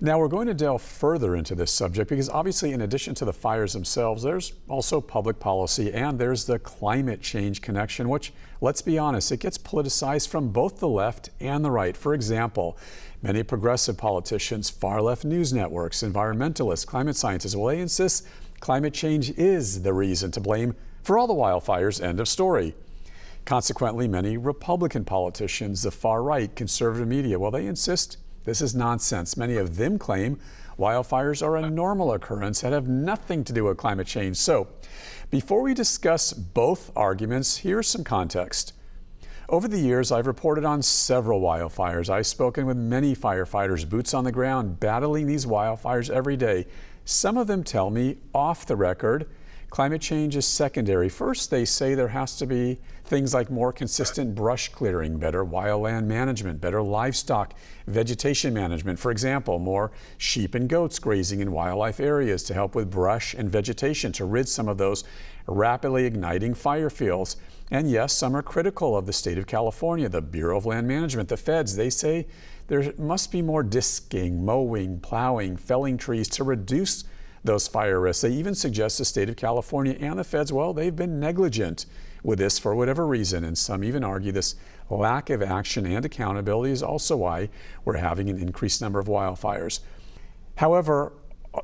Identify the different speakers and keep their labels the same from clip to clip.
Speaker 1: Now we're going to delve further into this subject because obviously in addition to the fires themselves, there's also public policy and there's the climate change connection, which, let's be honest, it gets politicized from both the left and the right. For example, many progressive politicians, far left news networks, environmentalists, climate scientists, well, they insist climate change is the reason to blame for all the wildfires, end of story. Consequently, many Republican politicians, the far right, conservative media, well, they insist this is nonsense. Many of them claim wildfires are a normal occurrence that have nothing to do with climate change. So, before we discuss both arguments, here's some context. Over the years, I've reported on several wildfires. I've spoken with many firefighters, boots on the ground, battling these wildfires every day. Some of them tell me, off the record, climate change is secondary. First, they say there has to be things like more consistent brush clearing, better wildland management, better livestock vegetation management. For example, more sheep and goats grazing in wildlife areas to help with brush and vegetation to rid some of those rapidly igniting fire fields. And yes, some are critical of the state of California, the Bureau of Land Management, the feds. They say there must be more disking, mowing, plowing, felling trees to reduce those fire risks. They even suggest the state of California and the feds, well, they've been negligent with this for whatever reason. And some even argue this lack of action and accountability is also why we're having an increased number of wildfires. However,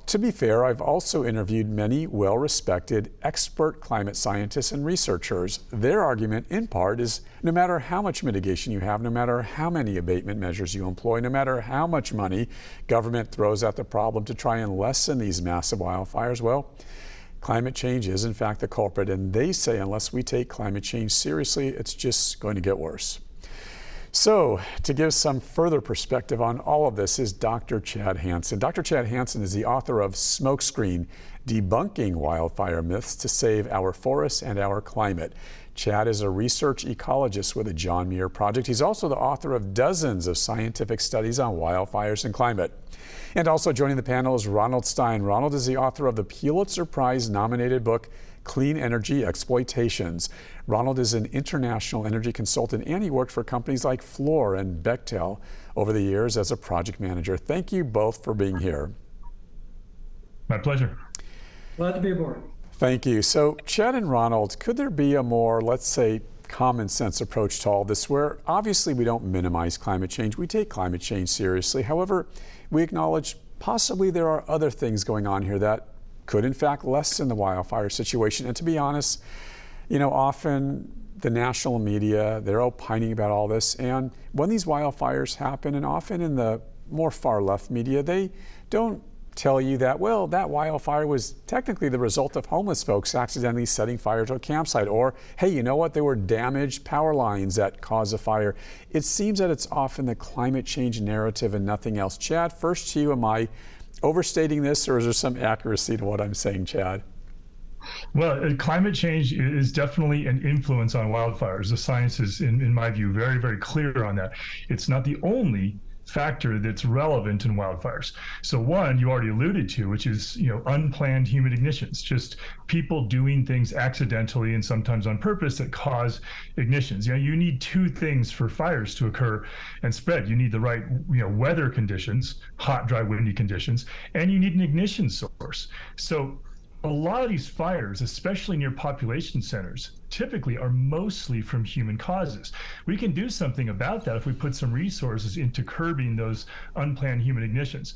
Speaker 1: to be fair, I've also interviewed many well-respected expert climate scientists and researchers. Their argument, in part, is no matter how much mitigation you have, no matter how many abatement measures you employ, no matter how much money government throws at the problem to try and lessen these massive wildfires, well, climate change is in fact the culprit. And they say unless we take climate change seriously, it's just going to get worse. So, to give some further perspective on all of this is Dr. Chad Hansen. Dr. Chad Hansen is the author of Smokescreen: Debunking Wildfire Myths to Save Our Forests and Our Climate. Chad is a research ecologist with the John Muir Project. He's also the author of dozens of scientific studies on wildfires and climate. And also joining the panel is Ronald Stein. Ronald is the author of the Pulitzer Prize nominated book Clean Energy Exploitations. Ronald is an international energy consultant and he worked for companies like Fluor and Bechtel over the years as a project manager. Thank you both for being here.
Speaker 2: My pleasure.
Speaker 3: Glad to be aboard.
Speaker 1: Thank you. So Chad and Ronald, could there be a more, let's say, common sense approach to all this where obviously we don't minimize climate change, we take climate change seriously. However, we acknowledge possibly there are other things going on here that could in fact lessen the wildfire situation. And to be honest, you know, often the national media, they're opining about all this. And when these wildfires happen, and often in the more far left media, they don't tell you that, well, that wildfire was technically the result of homeless folks accidentally setting fire to a campsite. Or, hey, you know what, there were damaged power lines that caused a fire. It seems that it's often the climate change narrative and nothing else. Chad, first to you, am I overstating this, or is there some accuracy to what I'm saying, Chad?
Speaker 2: Well, climate change is definitely an influence on wildfires. The science is, in my view, very, very clear on that. It's not the only factor that's relevant in wildfires. So one, you already alluded to, which is, unplanned human ignitions, just people doing things accidentally and sometimes on purpose that cause ignitions. You need two things for fires to occur and spread. You need the right, weather conditions, hot, dry, windy conditions, and you need an ignition source. So a lot of these fires, especially near population centers, typically are mostly from human causes. We can do something about that if we put some resources into curbing those unplanned human ignitions.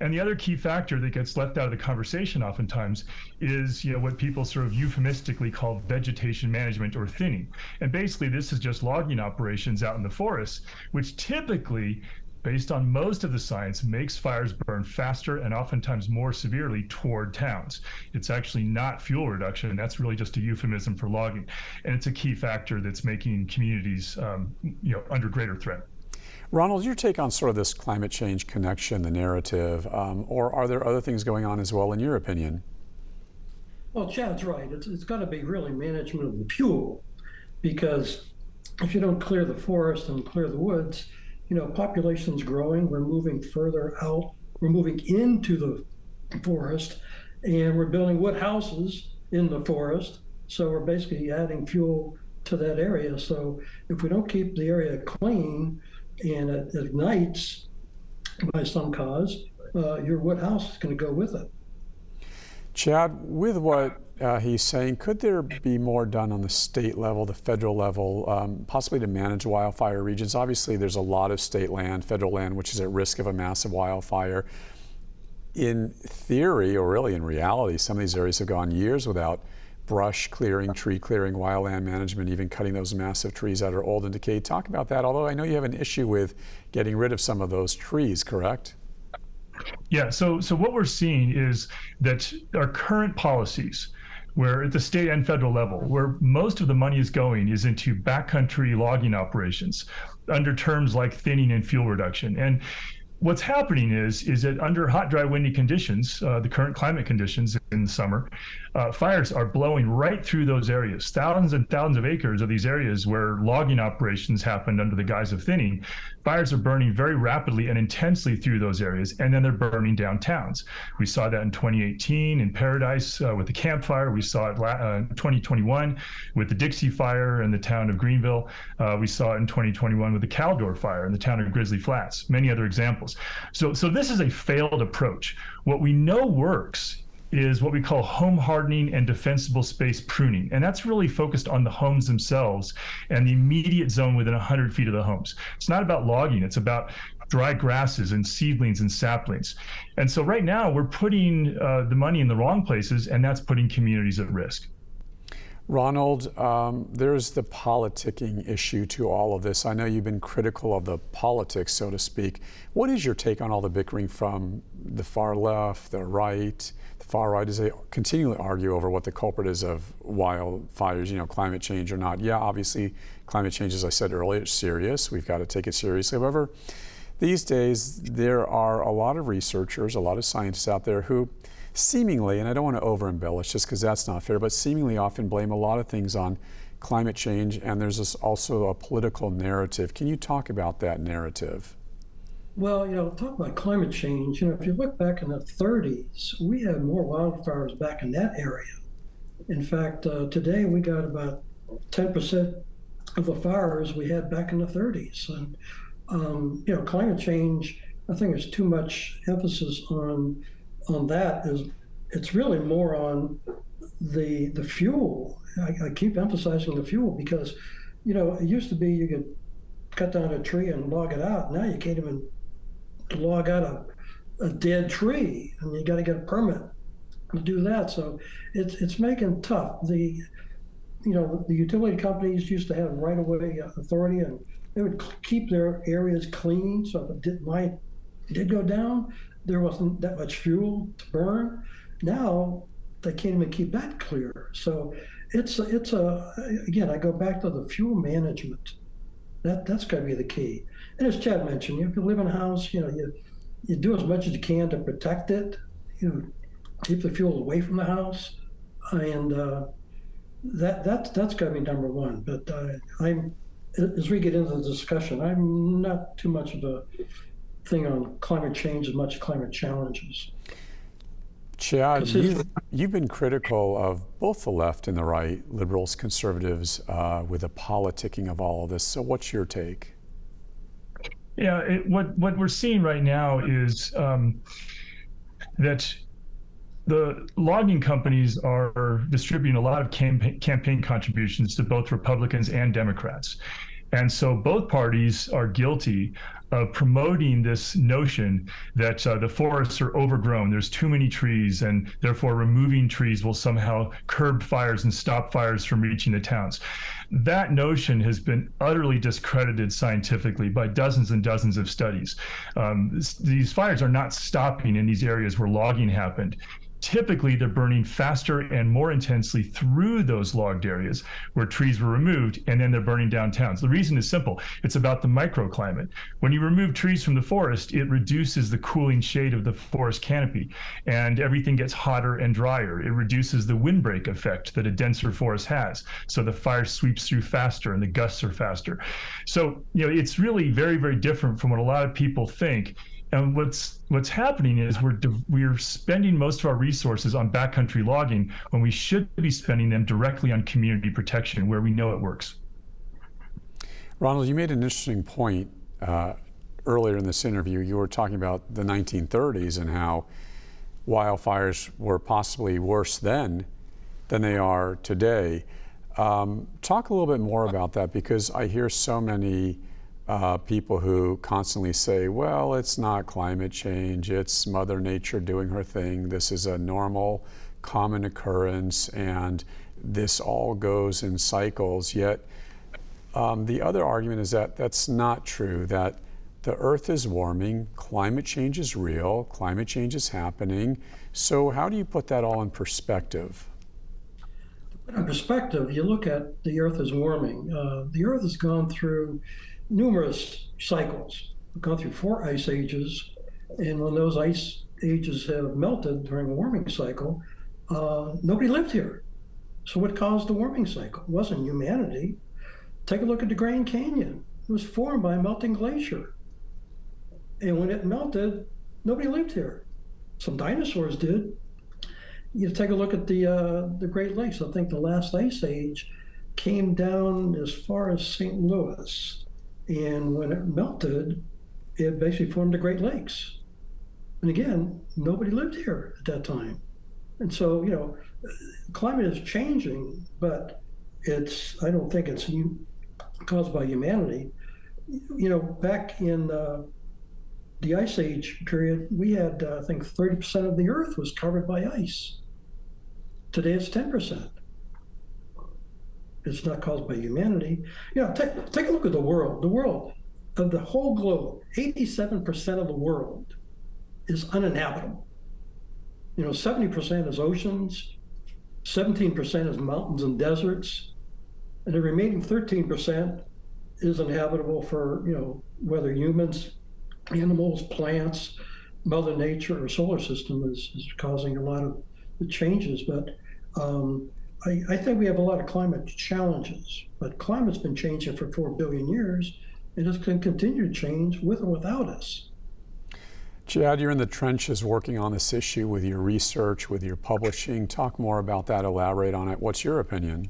Speaker 2: And the other key factor that gets left out of the conversation oftentimes is what people sort of euphemistically call vegetation management or thinning. And basically this is just logging operations out in the forest, which typically, based on most of the science, makes fires burn faster and oftentimes more severely toward towns. It's actually not fuel reduction, and that's really just a euphemism for logging. And it's a key factor that's making communities under greater threat.
Speaker 1: Ronald, your take on sort of this climate change connection, the narrative, or are there other things going on as well in your opinion?
Speaker 3: Well, Chad's right. It's got to be really management of the fuel, because if you don't clear the forest and clear the woods, population's growing, we're moving further out, we're moving into the forest, and we're building wood houses in the forest. So we're basically adding fuel to that area. So if we don't keep the area clean and it ignites by some cause, your wood house is going to go with it.
Speaker 1: Chad, with what he's saying, could there be more done on the state level, the federal level, possibly to manage wildfire regions? Obviously, there's a lot of state land, federal land, which is at risk of a massive wildfire. In theory, or really in reality, some of these areas have gone years without brush clearing, tree clearing, wildland management, even cutting those massive trees that are old and decayed. Talk about that, although I know you have an issue with getting rid of some of those trees, correct?
Speaker 2: Yeah, so what we're seeing is that our current policies, where at the state and federal level, where most of the money is going is into backcountry logging operations under terms like thinning and fuel reduction. And what's happening is that under hot, dry, windy conditions, the current climate conditions in the summer, fires are blowing right through those areas. Thousands and thousands of acres of these areas where logging operations happened under the guise of thinning, fires are burning very rapidly and intensely through those areas, and then they're burning down towns. We saw that in 2018 in Paradise with the Camp Fire. We saw it in 2021 with the Dixie Fire in the town of Greenville. We saw it in 2021 with the Caldor Fire in the town of Grizzly Flats, many other examples. So this is a failed approach. What we know works is what we call home hardening and defensible space pruning. And that's really focused on the homes themselves and the immediate zone within 100 feet of the homes. It's not about logging, it's about dry grasses and seedlings and saplings. And so right now we're putting the money in the wrong places, and that's putting communities at risk.
Speaker 1: Ronald, there's the politicking issue to all of this. I know you've been critical of the politics, so to speak. What is your take on all the bickering from the far left, the right, the far right, as they continually argue over what the culprit is of wildfires, climate change or not? Yeah, obviously, climate change, as I said earlier, is serious. We've got to take it seriously. However, these days, there are a lot of researchers, a lot of scientists out there who seemingly, and I don't want to over-embellish just because that's not fair, but seemingly often blame a lot of things on climate change, and there's also a political narrative. Can you talk about that narrative?
Speaker 3: Well, talk about climate change. If you look back in the 30s, we had more wildfires back in that area. In fact, today we got about 10% of the fires we had back in the 30s. And, climate change, I think there's too much emphasis on that. It's really more on the fuel. I keep emphasizing the fuel because, it used to be you could cut down a tree and log it out. Now you can't even log out a dead tree, and you got to get a permit to do that. So it's making it tough. The utility companies used to have right-of-way authority, and they would keep their areas clean. So if it did go down, there wasn't that much fuel to burn. Now they can't even keep that clear. So it's again, I go back to the fuel management. That's got to be the key. And as Chad mentioned, if you live in a house, you do as much as you can to protect it. Keep the fuel away from the house, and that's got to be number one. But as we get into the discussion, I'm not too much of a thing on climate change as much as climate challenges.
Speaker 1: Chad, you've been critical of both the left and the right, liberals, conservatives, with the politicking of all of this. So what's your take?
Speaker 2: Yeah, what we're seeing right now is that the logging companies are distributing a lot of campaign contributions to both Republicans and Democrats. And so both parties are guilty of promoting this notion that the forests are overgrown, there's too many trees, and therefore removing trees will somehow curb fires and stop fires from reaching the towns. That notion has been utterly discredited scientifically by dozens and dozens of studies. These fires are not stopping in these areas where logging happened. Typically, they're burning faster and more intensely through those logged areas where trees were removed, and then they're burning down towns. The reason is simple. It's about the microclimate. When you remove trees from the forest, it reduces the cooling shade of the forest canopy, and everything gets hotter and drier. It reduces the windbreak effect that a denser forest has, so the fire sweeps through faster and the gusts are faster. So, it's really very, very different from what a lot of people think. And what's happening is we're spending most of our resources on backcountry logging when we should be spending them directly on community protection, where we know it works.
Speaker 1: Ronald, you made an interesting point earlier in this interview, you were talking about the 1930s and how wildfires were possibly worse then than they are today. Talk a little bit more about that, because I hear so many people who constantly say, well, it's not climate change, it's Mother Nature doing her thing. This is a normal, common occurrence, and this all goes in cycles. Yet the other argument is that that's not true, that the Earth is warming, climate change is real, climate change is happening. So how do you put that all in perspective?
Speaker 3: In perspective, you look at the Earth is warming. The Earth has gone through numerous cycles. We've gone through 4 ice ages, and when those ice ages have melted during a warming cycle, nobody lived here. So what caused the warming cycle? It wasn't humanity. Take a look at the Grand Canyon. It was formed by a melting glacier. And when it melted, nobody lived here. Some dinosaurs did. You take a look at the Great Lakes. I think the last ice age came down as far as St. Louis. And when it melted, it basically formed the Great Lakes. And again, nobody lived here at that time. And so, climate is changing, but I don't think it's caused by humanity. Back in the Ice Age period, we had, I think, 30% of the Earth was covered by ice. Today it's 10%. It's not caused by humanity. Take a look at the world. The world, of the whole globe, 87% of the world is uninhabitable. 70% is oceans, 17% is mountains and deserts, and the remaining 13% is inhabitable for, whether humans, animals, plants, Mother Nature, or solar system is causing a lot of the changes. But I think we have a lot of climate challenges, but climate's been changing for 4 billion years, and it's going to continue to change with or without us.
Speaker 1: Chad, you're in the trenches working on this issue with your research, with your publishing. Talk more about that, elaborate on it. What's your opinion?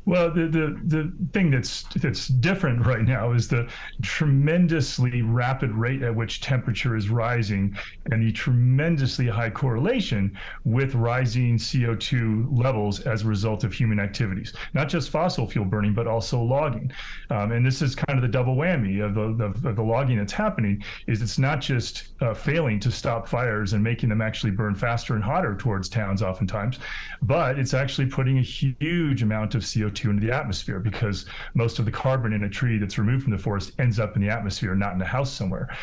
Speaker 2: Well, the thing that's different right now is the tremendously rapid rate at which temperature is rising, and the tremendously high correlation with rising CO2 levels as a result of human activities. Not just fossil fuel burning, but also logging. And this is kind of the double whammy of the logging that's happening. Is it's not just failing to stop fires and making them actually burn faster and hotter towards towns oftentimes, but it's actually putting a huge amount of CO2 into the atmosphere, because most of the carbon in a tree that's removed from the forest ends up in the atmosphere, not in a house somewhere.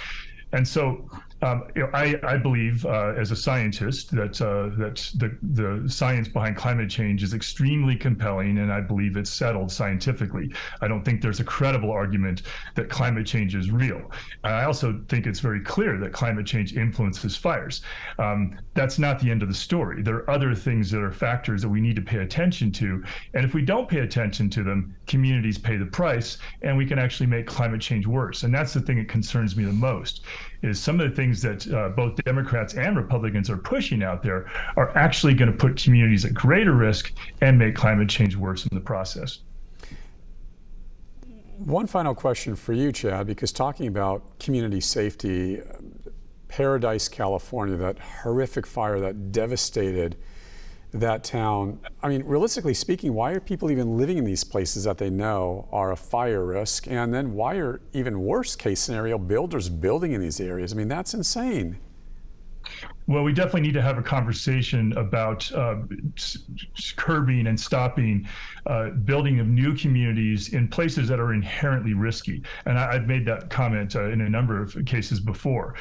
Speaker 2: And so I believe, as a scientist, that the science behind climate change is extremely compelling, and I believe it's settled scientifically. I don't think there's a credible argument that climate change is real. I also think it's very clear that climate change influences fires. That's not the end of the story. There are other things that are factors that we need to pay attention to, and if we don't pay attention to them, communities pay the price, and we can actually make climate change worse. And that's the thing that concerns me the most, is some of the things that both Democrats and Republicans are pushing out there are actually going to put communities at greater risk and make climate change worse in the process.
Speaker 1: One final question for you, Chad, because talking about community safety, Paradise, California, that horrific fire that devastated that town. I mean, realistically speaking, why are people even living in these places that they know are a fire risk? And then why are, even worst case scenario, builders building in these areas? I mean, that's insane.
Speaker 2: Well, we definitely need to have a conversation about curbing and stopping building of new communities in places that are inherently risky. And I've made that comment in a number of cases before.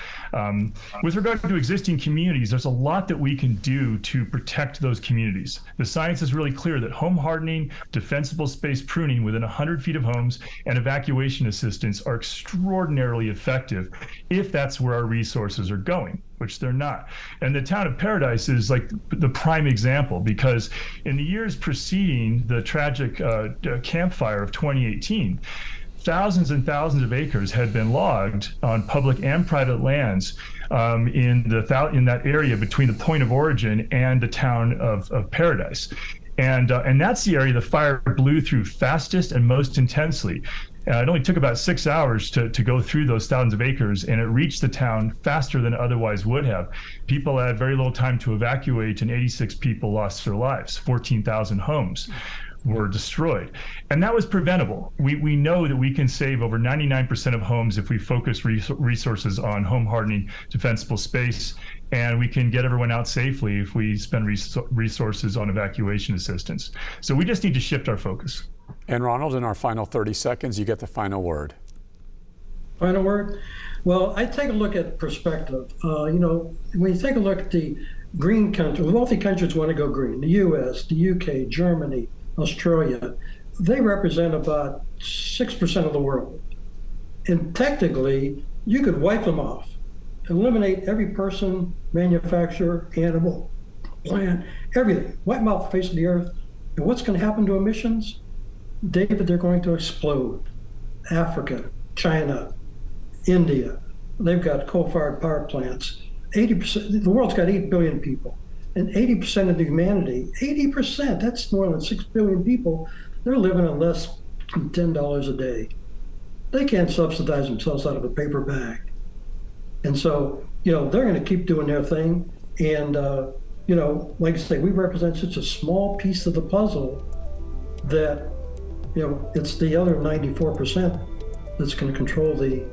Speaker 2: With regard to existing communities, there's a lot that we can do to protect those communities. The science is really clear that home hardening, defensible space pruning within 100 feet of homes, and evacuation assistance are extraordinarily effective if that's where our resources are going, which they're not. And the town of Paradise is like the prime example, because in the years preceding the tragic campfire of 2018, thousands and thousands of acres had been logged on public and private lands in that area between the point of origin and the town of Paradise. And that's the area the fire blew through fastest and most intensely. It only took about 6 hours to go through those thousands of acres, and it reached the town faster than it otherwise would have. People had very little time to evacuate, and 86 people lost their lives. 14,000 homes were destroyed. And that was preventable. We know that we can save over 99% of homes if we focus resources on home hardening, defensible space, and we can get everyone out safely if we spend resources on evacuation assistance. So we just need to shift our focus.
Speaker 1: And Ronald, in our final 30 seconds, you get the final word.
Speaker 3: Final word? Well, I take a look at perspective. When you take a look at the green countries, wealthy countries want to go green. The US, the UK, Germany, Australia, they represent about 6% of the world. And technically, you could wipe them off, eliminate every person, manufacturer, animal, plant, everything, wipe them off the face of the earth. And what's going to happen to emissions? David, they're going to explode. Africa, China, India, they've got coal-fired power plants. 80%, the world's got 8 billion people. And 80% of the humanity, 80%, that's more than 6 billion people, they're living on less than $10 a day. They can't subsidize themselves out of a paper bag. And so, they're going to keep doing their thing. And, like I say, we represent such a small piece of the puzzle that, it's the other 94% that's going to control the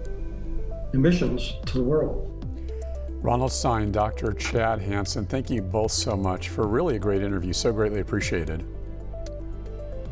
Speaker 3: emissions to the world.
Speaker 1: Ronald Stein, Dr. Chad Hansen, thank you both so much for really a great interview. So greatly appreciated.